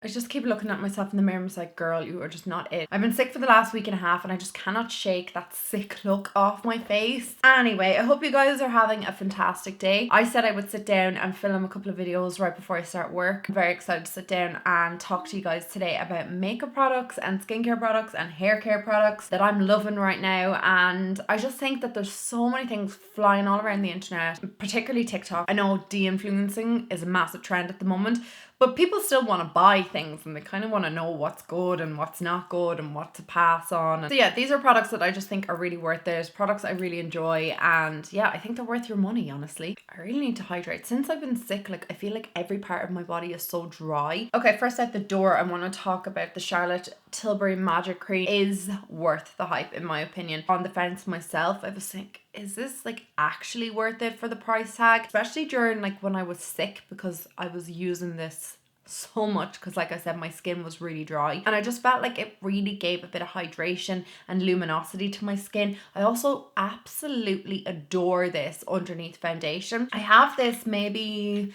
I just keep looking at myself in the mirror and it's like, girl, you are just not it. I've been sick for the last week and a half and I just cannot shake that sick look off my face. Anyway, I hope you guys are having a fantastic day. I said I would sit down and film a couple of videos right before I start work. I'm very excited to sit down and talk to you guys today about makeup products and skincare products and hair care products that I'm loving right now. And I just think that there's so many things flying all around the internet, particularly TikTok. I know de-influencing is a massive trend at the moment, but people still want to buy things and they kind of want to know what's good and what's not good and what to pass on. And so yeah, these are products that I just think are really worth it. Products I really enjoy, and yeah, I think they're worth your money, honestly. I really need to hydrate. Since I've been sick, like I feel like every part of my body is so dry. Okay, first out the door, I want to talk about the Charlotte Tilbury Magic Cream. Is worth the hype in my opinion. On the fence myself, I was like, is this like actually worth it for the price tag? Especially during like when I was sick, because I was using this so much because like I said, my skin was really dry and I just felt like it really gave a bit of hydration and luminosity to my skin. I also absolutely adore this underneath foundation. I have this maybe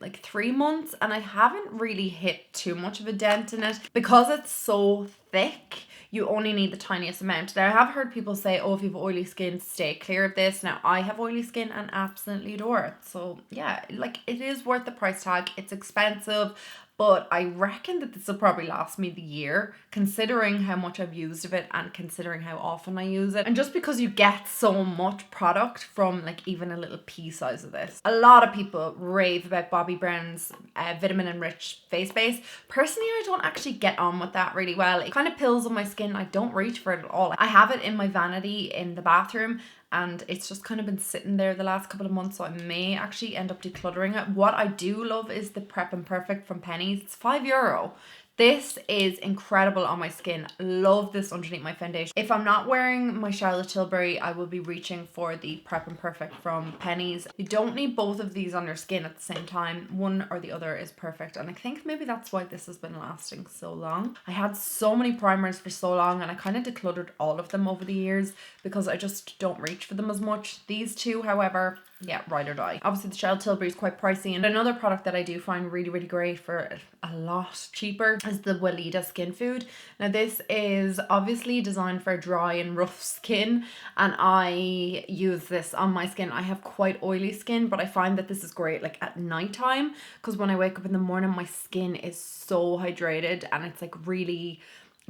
like 3 months and I haven't really hit too much of a dent in it because it's so thick. You only need the tiniest amount. Now I have heard people say, oh, if you have oily skin, stay clear of this. Now I have oily skin and absolutely adore it. So yeah, like it is worth the price tag. It's expensive, but I reckon that this will probably last me the year, considering how much I've used of it and considering how often I use it. And just because you get so much product from like even a little pea size of this. A lot of people rave about Bobbi Brown's vitamin enriched face base. Personally, I don't actually get on with that really well. It kind of pills on my skin. I don't reach for it at all. I have it in my vanity in the bathroom and it's just kind of been sitting there the last couple of months, so I may actually end up decluttering it. What I do love is the Prep and Perfect from Penneys. It's €5. This is incredible on my skin. Love this underneath my foundation. If I'm not wearing my Charlotte Tilbury, I will be reaching for the Prep and Perfect from Penneys. You don't need both of these on your skin at the same time. One or the other is perfect. And I think maybe that's why this has been lasting so long. I had so many primers for so long and I kind of decluttered all of them over the years because I just don't reach for them as much. These two, however, yeah, ride or die. Obviously the Charlotte Tilbury is quite pricey, and another product that I do find really, really great for a lot cheaper is the Weleda Skin Food. Now this is obviously designed for dry and rough skin, and I use this on my skin. I have quite oily skin, but I find that this is great like at nighttime, because when I wake up in the morning my skin is so hydrated and it's like really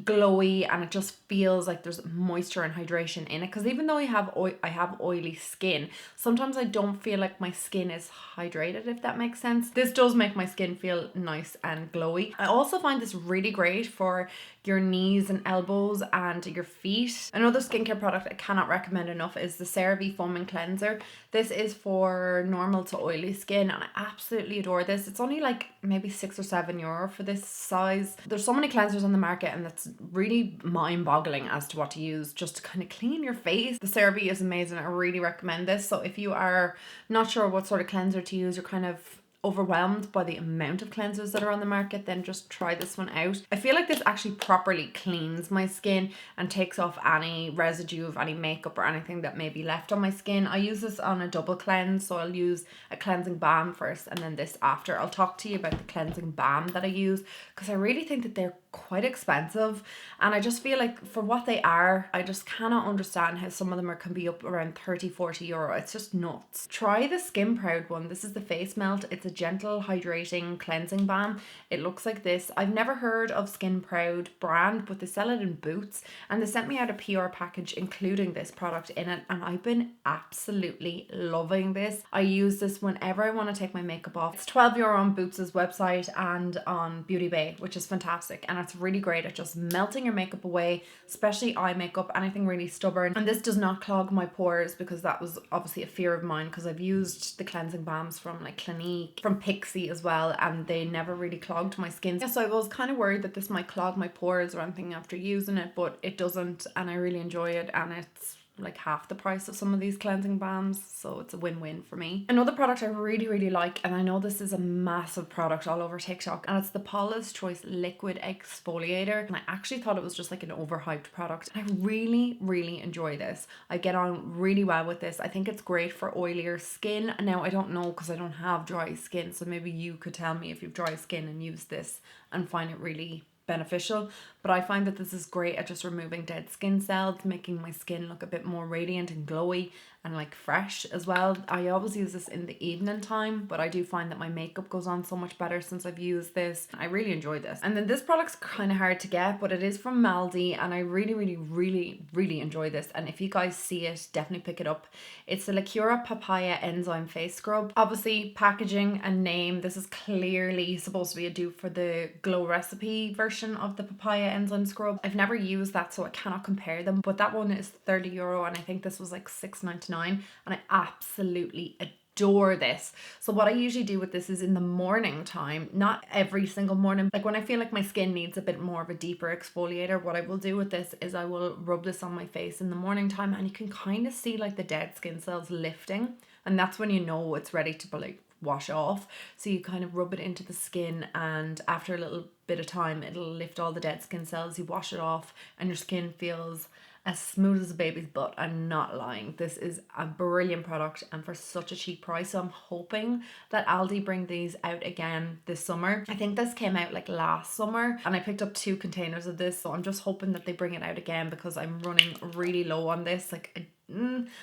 glowy and it just feels like there's moisture and hydration in it. Because even though I have oily skin, sometimes I don't feel like my skin is hydrated, if that makes sense. This does make my skin feel nice and glowy. I also find this really great for your knees and elbows and your feet. Another skincare product I cannot recommend enough is the CeraVe Foaming Cleanser. This is for normal to oily skin and I absolutely adore this. It's only like maybe €6 or €7 for this size. There's so many cleansers on the market and that's really mind-boggling as to what to use just to kind of clean your face. The CeraVe is amazing. I really recommend this. So if you are not sure what sort of cleanser to use, you're kind of overwhelmed by the amount of cleansers that are on the market, then just try this one out. I feel like this actually properly cleans my skin and takes off any residue of any makeup or anything that may be left on my skin. I use this on a double cleanse, so I'll use a cleansing balm first and then this after. I'll talk to you about the cleansing balm that I use because I really think that they're quite expensive and I just feel like for what they are, I just cannot understand how some of them can be up around €30-40. It's just nuts. Try the Skin Proud one. This is the face melt. It's a gentle hydrating cleansing balm. It looks like this. I've never heard of Skin Proud brand, but they sell it in Boots and they sent me out a PR package including this product in it and I've been absolutely loving this. I use this whenever I want to take my makeup off. It's €12 on Boots' website and on Beauty Bay, which is fantastic, and it's really great at just melting your makeup away, especially eye makeup, anything really stubborn. And this does not clog my pores because that was obviously a fear of mine because I've used the cleansing balms from like Clinique, from Pixie as well, and they never really clogged my skin. Yeah, so I was kind of worried that this might clog my pores or anything after using it, but it doesn't, and I really enjoy it and it's like half the price of some of these cleansing balms, so it's a win-win for me. Another product I really like, and I know this is a massive product all over TikTok, and it's the Paula's Choice Liquid Exfoliator, and I actually thought it was just like an overhyped product. I really enjoy this. I get on really well with this. I think it's great for oilier skin. Now I don't know because I don't have dry skin, so maybe you could tell me if you've dry skin and use this and find it really beneficial, but I find that this is great at just removing dead skin cells, making my skin look a bit more radiant and glowy and like fresh as well. I always use this in the evening time, but I do find that my makeup goes on so much better since I've used this. I really enjoy this. And then this product's kind of hard to get, but it is from Maldi, and I really enjoy this. And if you guys see it, definitely pick it up. It's the Lacura Papaya Enzyme Face Scrub. Obviously, packaging and name, this is clearly supposed to be a dupe for the Glow Recipe version of the Papaya Enzyme Scrub. I've never used that, so I cannot compare them, but that one is €30 and I think this was like $6.99, and I absolutely adore this. So what I usually do with this is in the morning time, not every single morning, like when I feel like my skin needs a bit more of a deeper exfoliator, what I will do with this is I will rub this on my face in the morning time, and you can kind of see like the dead skin cells lifting, and that's when you know it's ready to like wash off. So you kind of rub it into the skin, and after a little bit of time it'll lift all the dead skin cells. You wash it off and your skin feels as smooth as a baby's butt. I'm not lying. This is a brilliant product and for such a cheap price. So I'm hoping that Aldi bring these out again this summer. I think this came out like last summer and I picked up 2 containers of this, so I'm just hoping that they bring it out again because I'm running really low on this. Like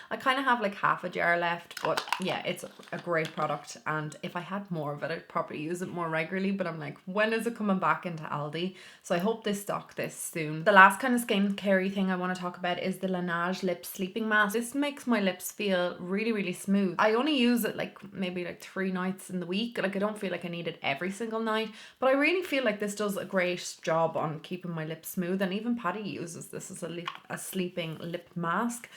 I kind of have like half a jar left, but yeah, it's a great product, and if I had more of it I'd probably use it more regularly, but I'm like, when is it coming back into Aldi? So I hope they stock this soon. The last kind of skincare thing I want to talk about is the Laneige Lip Sleeping Mask. This makes my lips feel really smooth. I only use it like maybe like 3 nights in the week. Like I don't feel like I need it every single night, but I really feel like this does a great job on keeping my lips smooth, and even Patty uses this as a sleeping lip mask.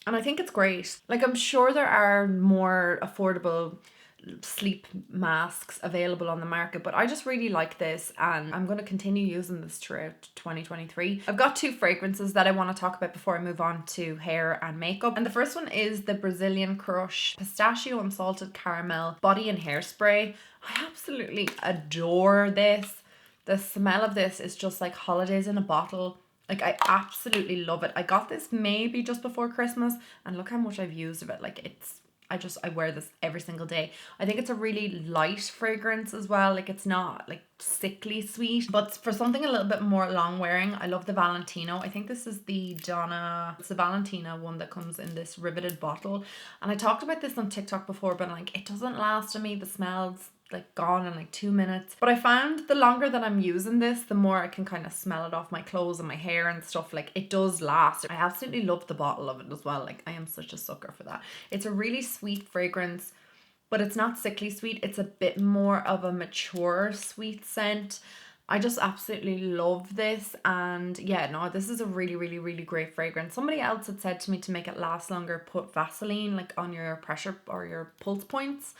And I think it's great. Like I'm sure there are more affordable sleep masks available on the market, but I just really like this and I'm going to continue using this throughout 2023. I've got 2 fragrances that I want to talk about before I move on to hair and makeup. And the first one is the Brazilian Crush Pistachio and Salted Caramel Body and Hair Spray. I absolutely adore this. The smell of this is just like holidays in a bottle. Like I absolutely love it. I got this maybe just before Christmas and look how much I've used of it. Like I wear this every single day. I think it's a really light fragrance as well. Like it's not like sickly sweet, but for something a little bit more long wearing, I love the Valentino. I think this is the it's the Valentina one that comes in this riveted bottle. And I talked about this on TikTok before, but like it doesn't last on me. The smell's like gone in like 2 minutes, but I found the longer that I'm using this, the more I can kind of smell it off my clothes and my hair and stuff. Like it does last. I absolutely love the bottle of it as well. Like I am such a sucker for that. It's a really sweet fragrance, but it's not sickly sweet. It's a bit more of a mature sweet scent. I just absolutely love this, and yeah, no, this is a really great fragrance. Somebody else had said to me to make it last longer, put Vaseline like on your pressure or your pulse points,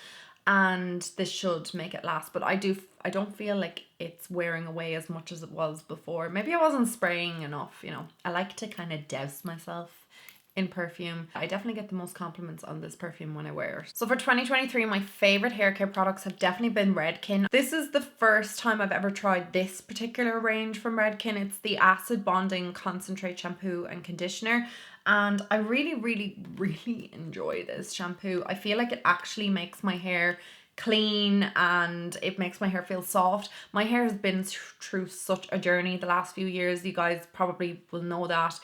and this should make it last. But I don't feel like it's wearing away as much as it was before. Maybe I wasn't spraying enough, you know. I like to kind of douse myself in perfume. I definitely get the most compliments on this perfume when I wear it. So for 2023, my favorite hair care products have definitely been Redken. This is the first time I've ever tried this particular range from Redken. It's the Acid Bonding Concentrate Shampoo and Conditioner. And I really enjoy this shampoo. I feel like it actually makes my hair clean and it makes my hair feel soft. My hair has been through such a journey the last few years. You guys probably will know that.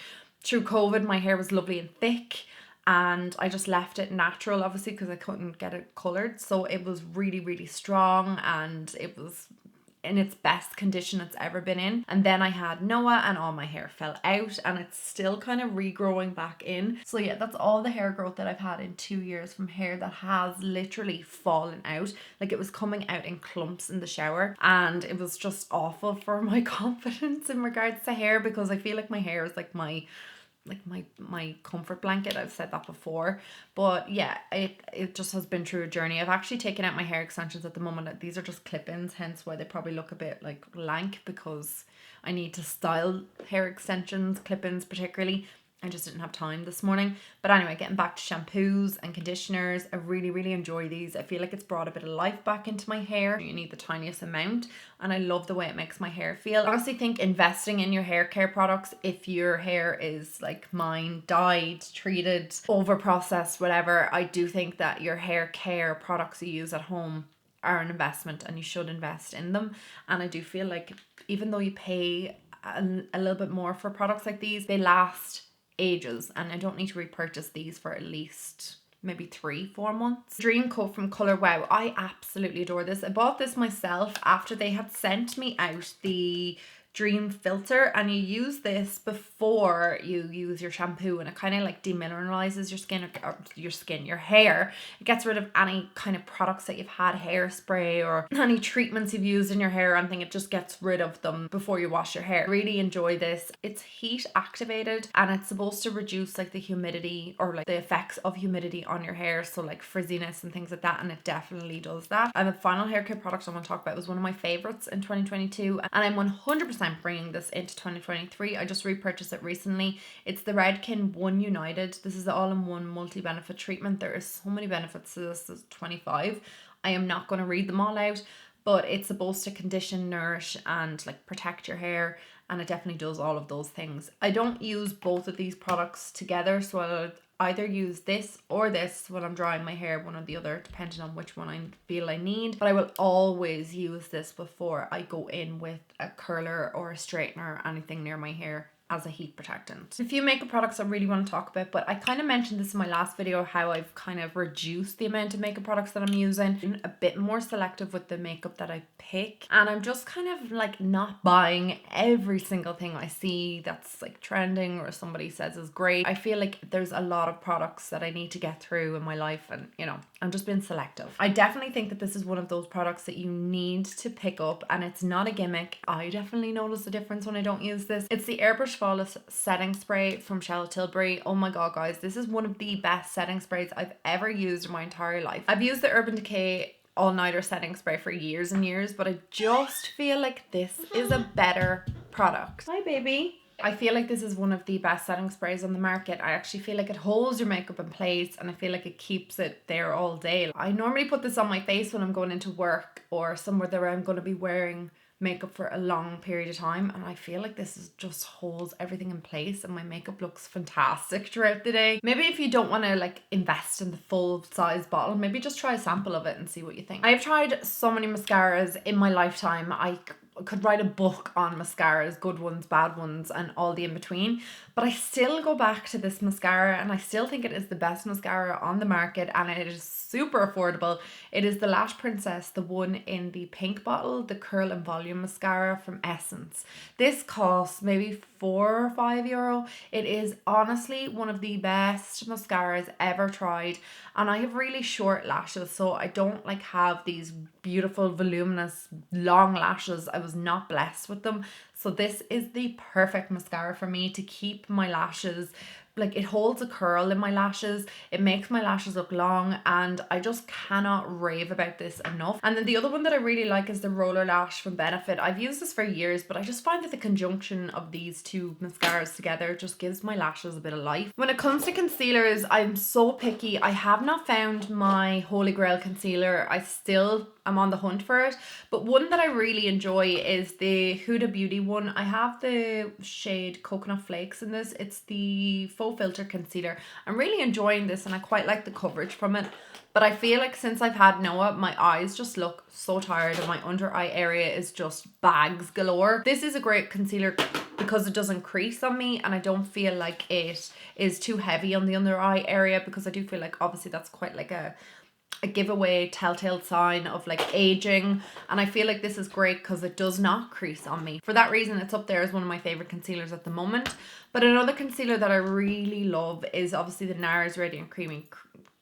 Through COVID, my hair was lovely and thick, and I just left it natural, obviously, because I couldn't get it colored. So it was really strong, and it was in its best condition it's ever been in. And then I had Noah and all my hair fell out, and it's still kind of regrowing back in. So yeah, that's all the hair growth that I've had in 2 years from hair that has literally fallen out. Like it was coming out in clumps in the shower, and it was just awful for my confidence in regards to hair, because I feel like my hair is like my comfort blanket. I've said that before, but yeah, it just has been through a journey. I've actually taken out my hair extensions at the moment. These are just clip-ins, hence why they probably look a bit like lank, because I need to style hair extensions, clip-ins particularly. I just didn't have time this morning. But anyway, getting back to shampoos and conditioners, I really enjoy these. I feel like it's brought a bit of life back into my hair. You need the tiniest amount, and I love the way it makes my hair feel. I honestly think investing in your hair care products, if your hair is like mine, dyed, treated, over processed, whatever, I do think that your hair care products you use at home are an investment and you should invest in them. And I do feel like even though you pay a little bit more for products like these, they last ages, and I don't need to repurchase these for at least maybe 3-4 months. Dream Coat from Colour Wow. I absolutely adore this. I bought this myself after they had sent me out the Dream Filter, and you use this before you use your shampoo, and it kind of like demineralizes your hair. It gets rid of any kind of products that you've had, hairspray or any treatments you've used in your hair or anything. It just gets rid of them before you wash your hair. Really enjoy this. It's heat activated, and it's supposed to reduce like the humidity or like the effects of humidity on your hair, so like frizziness and things like that, and it definitely does that. And the final hair care product I want to talk about was one of my favorites in 2022, and I'm 100% bringing this into 2023. I just repurchased it recently. It's the Redken One United. This is the all-in-one multi-benefit treatment. There is so many benefits to this. There's 25. I am not going to read them all out, but it's supposed to condition, nourish, and like protect your hair, and it definitely does all of those things. I don't use both of these products together, so I'll either use this or this when I'm drying my hair, one or the other, depending on which one I feel I need. But I will always use this before I go in with a curler or a straightener or anything near my hair as a heat protectant. A few makeup products I really want to talk about, but I kind of mentioned this in my last video, how I've kind of reduced the amount of makeup products that I'm using, a bit more selective with the makeup that I pick, and I'm just kind of like not buying every single thing I see that's like trending or somebody says is great. I feel like there's a lot of products that I need to get through in my life, and you know, I'm just being selective. I definitely think that this is one of those products that you need to pick up, and it's not a gimmick. I definitely notice a difference when I don't use this. It's the Airbrush Flawless Setting Spray from Charlotte Tilbury. Oh my god, guys, this is one of the best setting sprays I've ever used in my entire life. I've used the Urban Decay all-nighter setting spray for years and years, but I just feel like this is a better product. Hi baby. I feel like this is one of the best setting sprays on the market. I actually feel like it holds your makeup in place, and I feel like it keeps it there all day. I normally put this on my face when I'm going into work or somewhere that I'm going to be wearing makeup for a long period of time, and I feel like this is just holds everything in place, and my makeup looks fantastic throughout the day. Maybe if you don't want to like invest in the full size bottle, maybe just try a sample of it and see what you think. I've tried so many mascaras in my lifetime. I could write a book on mascaras, good ones, bad ones, and all the in between, but I still go back to this mascara, and I still think it is the best mascara on the market, and it is super affordable. It is the Lash Princess, the one in the pink bottle, the Curl and Volume mascara from Essence. This costs maybe €4 or €5. It is honestly one of the best mascaras ever tried, and I have really short lashes, so I don't like have these beautiful voluminous long lashes. I was not blessed with them, so this is the perfect mascara for me to keep my lashes. Like, it holds a curl in my lashes, it makes my lashes look long, and I just cannot rave about this enough. And then the other one that I really like is the Roller Lash from Benefit. I've used this for years, but I just find that the conjunction of these two mascaras together just gives my lashes a bit of life. When it comes to concealers, I'm so picky. I have not found my holy grail concealer. I'm on the hunt for it, but one that I really enjoy is the Huda Beauty one. I have the shade Coconut Flakes in this. It's the Faux Filter Concealer. I'm really enjoying this, and I quite like the coverage from it, but I feel like since I've had Noah, my eyes just look so tired, and my under eye area is just bags galore. This is a great concealer because it doesn't crease on me, and I don't feel like it is too heavy on the under eye area, because I do feel like obviously that's quite like a giveaway telltale sign of like aging, and I feel like this is great because it does not crease on me. For that reason, it's up there as one of my favorite concealers at the moment. But another concealer that I really love is obviously the NARS Radiant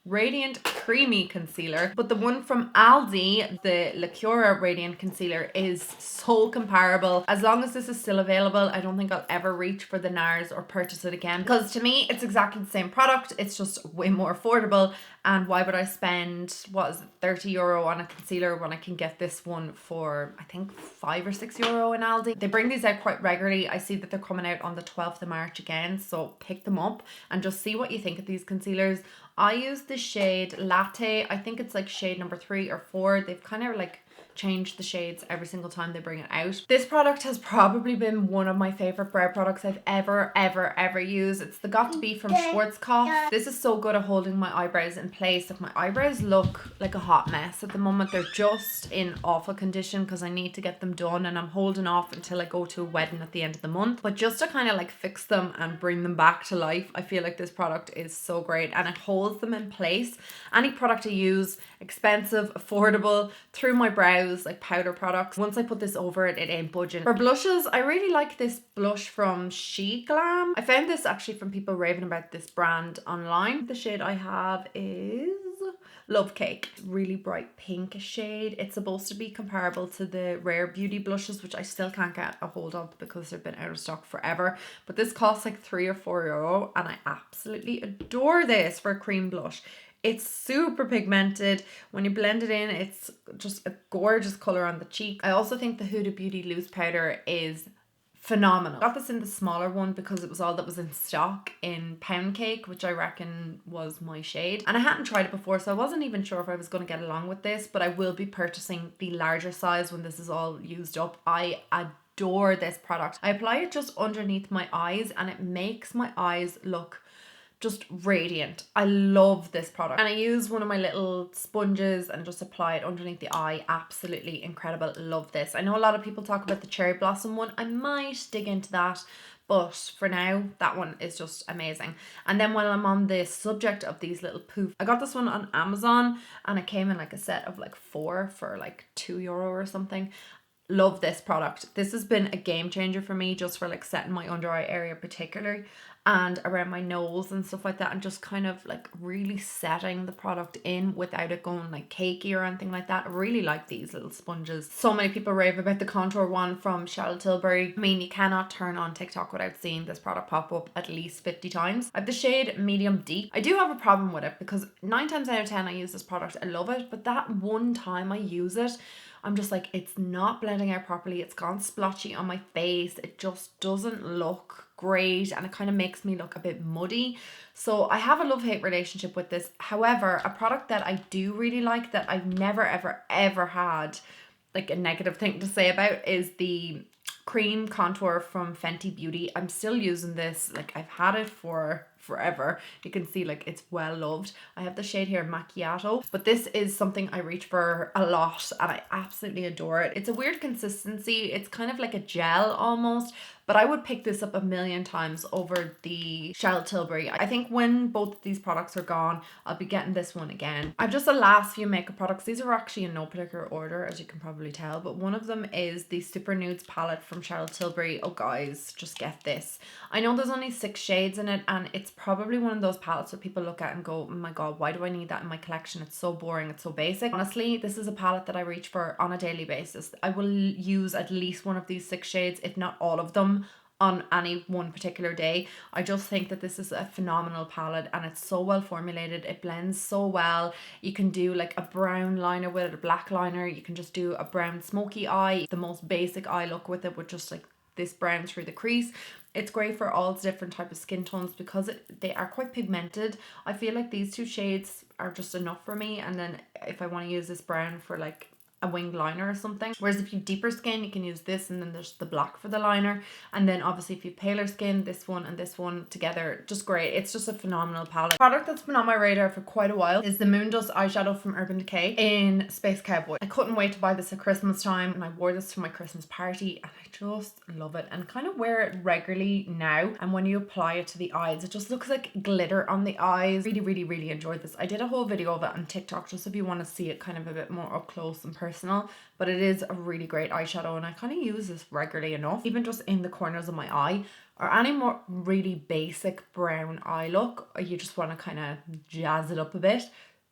Radiant Creamy Concealer, but the one from Aldi, the Lacura Radiant Concealer, is so comparable. As long as this is still available, I don't think I'll ever reach for the NARS or purchase it again, because to me it's exactly the same product, it's just way more affordable. And why would I spend, what is it, 30 euro on a concealer when I can get this one for I think 5 or 6 euro in Aldi. They bring these out quite regularly. I see that they're coming out on the 12th of March again, so pick them up and just see what you think of these concealers. I use the shade Latte. I think it's like shade number 3 or 4. They've kind of like changed the shades every single time they bring it out. This product has probably been one of my favorite brow products I've ever used. It's the Got To Be from Schwarzkopf. This is so good at holding my eyebrows in place. Like, my eyebrows look like a hot mess at the moment. They're just in awful condition because I need to get them done, and I'm holding off until I go to a wedding at the end of the month. But just to kind of like fix them and bring them back to life, I feel like this product is so great and it holds them in place. Any product I use, expensive, affordable, through my brows, like powder products, once I put this over it, it ain't budging. For blushes, I really like this blush from She Glam. I found this actually from people raving about this brand online. The shade I have is Love Cake. Really bright pink shade. It's supposed to be comparable to the Rare Beauty blushes, which I still can't get a hold of because they've been out of stock forever. But this costs like 3 or 4 euro, and I absolutely adore this for a cream blush. It's super pigmented. When you blend it in, it's just a gorgeous colour on the cheek. I also think the Huda Beauty loose powder is phenomenal. I got this in the smaller one because it was all that was in stock in Pound Cake, which I reckon was my shade. And I hadn't tried it before, so I wasn't even sure if I was going to get along with this, but I will be purchasing the larger size when this is all used up. I adore this product. I apply it just underneath my eyes and it makes my eyes look just radiant. I love this product, and I use one of my little sponges and just apply it underneath the eye. Absolutely incredible. Love this. I know a lot of people talk about the Cherry Blossom one. I might dig into that, but for now that one is just amazing. And then while I'm on the subject of these little poof, I got this one on Amazon and it came in like a set of like 4 for like 2 euro or something. Love this product. This has been a game changer for me, just for like setting my under eye area particularly, and around my nose and stuff like that, and just kind of like really setting the product in without it going like cakey or anything like that. I really like these little sponges. So many people rave about the contour one from Charlotte Tilbury. I mean, you cannot turn on TikTok without seeing this product pop up at least 50 times. I have the shade Medium Deep. I do have a problem with it because 9 times out of 10 I use this product. I love it, but that one time I use it, I'm just like, it's not blending out properly. It's gone splotchy on my face. It just doesn't look great, and it kind of makes me look a bit muddy. So I have a love-hate relationship with this. However, a product that I do really like, that I've never ever had like a negative thing to say about, is the cream contour from Fenty Beauty. I'm still using this. Like, I've had it for forever. You can see like it's well loved. I have the shade here Macchiato, but this is something I reach for a lot and I absolutely adore it. It's a weird consistency. It's kind of like a gel almost, but I would pick this up a million times over the Charlotte Tilbury. I think when both of these products are gone, I'll be getting this one again. I've just the last few makeup products. These are actually in no particular order, as you can probably tell, but one of them is the Super Nudes palette from Charlotte Tilbury. Oh guys, just get this. I know there's only 6 shades in it, and it's probably one of those palettes that people look at and go, oh my god, why do I need that in my collection? It's so boring, it's so basic. Honestly, this is a palette that I reach for on a daily basis. I will use at least one of these 6 shades, if not all of them, on any one particular day. I just think that this is a phenomenal palette and it's so well formulated. It blends so well. You can do like a brown liner with it, a black liner. You can just do a brown smoky eye, the most basic eye look with it, with just like this brown through the crease. It's great for all different type of skin tones because they are quite pigmented. I feel like these 2 shades are just enough for me, and then if I want to use this brown for like a winged liner or something. Whereas if you have deeper skin, you can use this, and then there's the black for the liner. And then obviously if you have paler skin, this one and this one together, just great. It's just a phenomenal palette. Product that's been on my radar for quite a while is the Moondust eyeshadow from Urban Decay in Space Cowboy. I couldn't wait to buy this at Christmas time, and I wore this to my Christmas party and I just love it and kind of wear it regularly now. And when you apply it to the eyes, it just looks like glitter on the eyes. Really enjoyed this. I did a whole video of it on TikTok, just if you want to see it kind of a bit more up close and personal. personal, but it is a really great eyeshadow and I kind of use this regularly enough, even just in the corners of my eye or any more really basic brown eye look. You just want to kind of jazz it up a bit.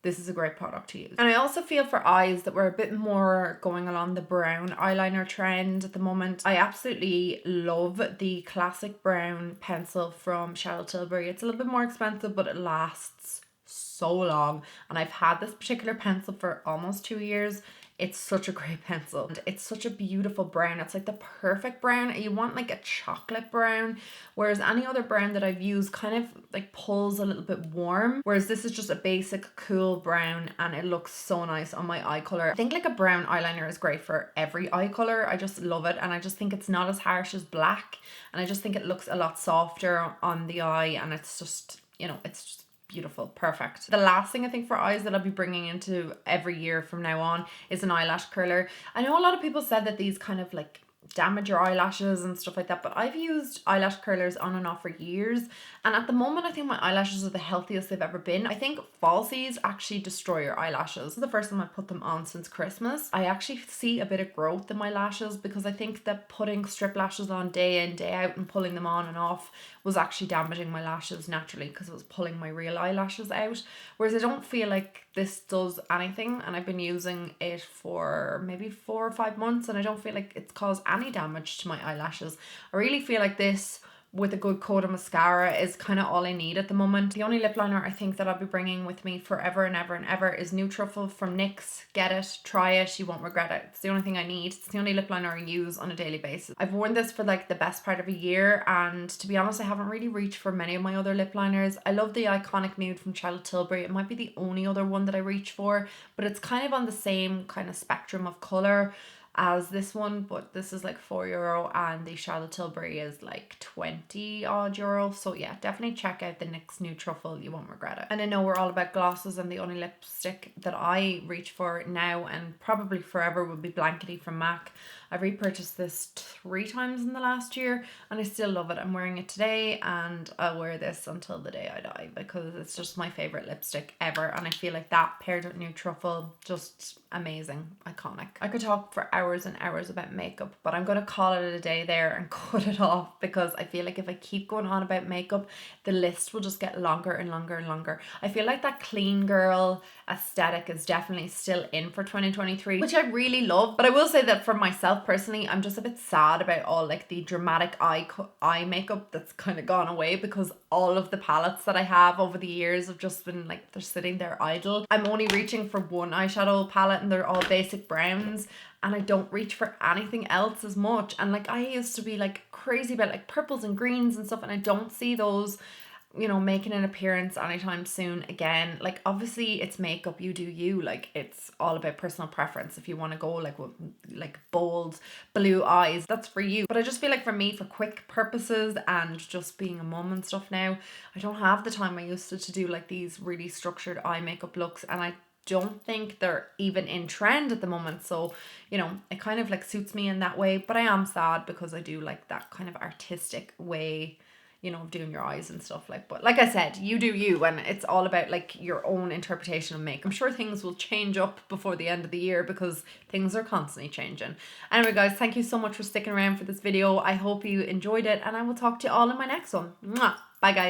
This is a great product to use. And I also feel for eyes that we're a bit more going along the brown eyeliner trend at the moment. I absolutely love the classic brown pencil from Charlotte Tilbury. It's a little bit more expensive, but it lasts so long. And I've had this particular pencil for almost 2 years. It's such a great pencil. And it's such a beautiful brown. It's like the perfect brown. You want like a chocolate brown, whereas any other brown that I've used kind of like pulls a little bit warm. Whereas this is just a basic cool brown and it looks so nice on my eye color. I think like a brown eyeliner is great for every eye color. I just love it. And I just think it's not as harsh as black. And I just think it looks a lot softer on the eye. And it's just, you know, it's just beautiful, perfect. The last thing I think for eyes that I'll be bringing into every year from now on is an eyelash curler. I know a lot of people said that these kind of like damage your eyelashes and stuff like that, but I've used eyelash curlers on and off for years, and at the moment I think my eyelashes are the healthiest they've ever been. I think falsies actually destroy your eyelashes. This is the first time I put them on since Christmas. I actually see a bit of growth in my lashes because I think that putting strip lashes on day in day out and pulling them on and off was actually damaging my lashes naturally because it was pulling my real eyelashes out, whereas I don't feel like this does anything, and I've been using it for maybe 4 or 5 months and I don't feel like it's caused any damage to my eyelashes. I really feel like this with a good coat of mascara is kind of all I need at the moment. The only lip liner I think that I'll be bringing with me forever and ever and ever is New Truffle from NYX. Get it, try it, you won't regret it. It's the only thing I need. It's the only lip liner I use on a daily basis. I've worn this for like the best part of a year, and to be honest I haven't really reached for many of my other lip liners. I love the Iconic Nude from Charlotte Tilbury. It might be the only other one that I reach for, but it's kind of on the same kind of spectrum of colour as this one, but this is like €4 and the Charlotte Tilbury is like 20 odd euro. So yeah, definitely check out the NYX New Truffle, you won't regret it. And I know we're all about glosses, and the only lipstick that I reach for now and probably forever will be Blankety from MAC. I've repurchased this 3 times in the last year and I still love it. I'm wearing it today and I'll wear this until the day I die because it's just my favorite lipstick ever, and I feel like that paired with New Truffle, just amazing, iconic. I could talk for hours and hours about makeup, but I'm going to call it a day there and cut it off because I feel like if I keep going on about makeup, the list will just get longer and longer and longer. I feel like that clean girl aesthetic is definitely still in for 2023, which I really love, but I will say that for myself personally, I'm just a bit sad about all like the dramatic eye makeup that's kind of gone away, because all of the palettes that I have over the years have just been like, they're sitting there idle. I'm only reaching for one eyeshadow palette and they're all basic browns, and I don't reach for anything else as much. And like I used to be like crazy about like purples and greens and stuff, and I don't see those, you know, making an appearance anytime soon again. Like obviously it's makeup, you do you, like it's all about personal preference. If you want to go like with like bold blue eyes, that's for you, but I just feel like for me, for quick purposes and just being a mum and stuff now, I don't have the time I used to do like these really structured eye makeup looks, and I don't think they're even in trend at the moment. So, you know, it kind of like suits me in that way, but I am sad because I do like that kind of artistic way, you know, of doing your eyes and stuff like. But like I said, you do you, and it's all about like your own interpretation of makeup. I'm sure things will change up before the end of the year because things are constantly changing. Anyway guys, thank you so much for sticking around for this video. I hope you enjoyed it, and I will talk to you all in my next one. Mwah! Bye guys.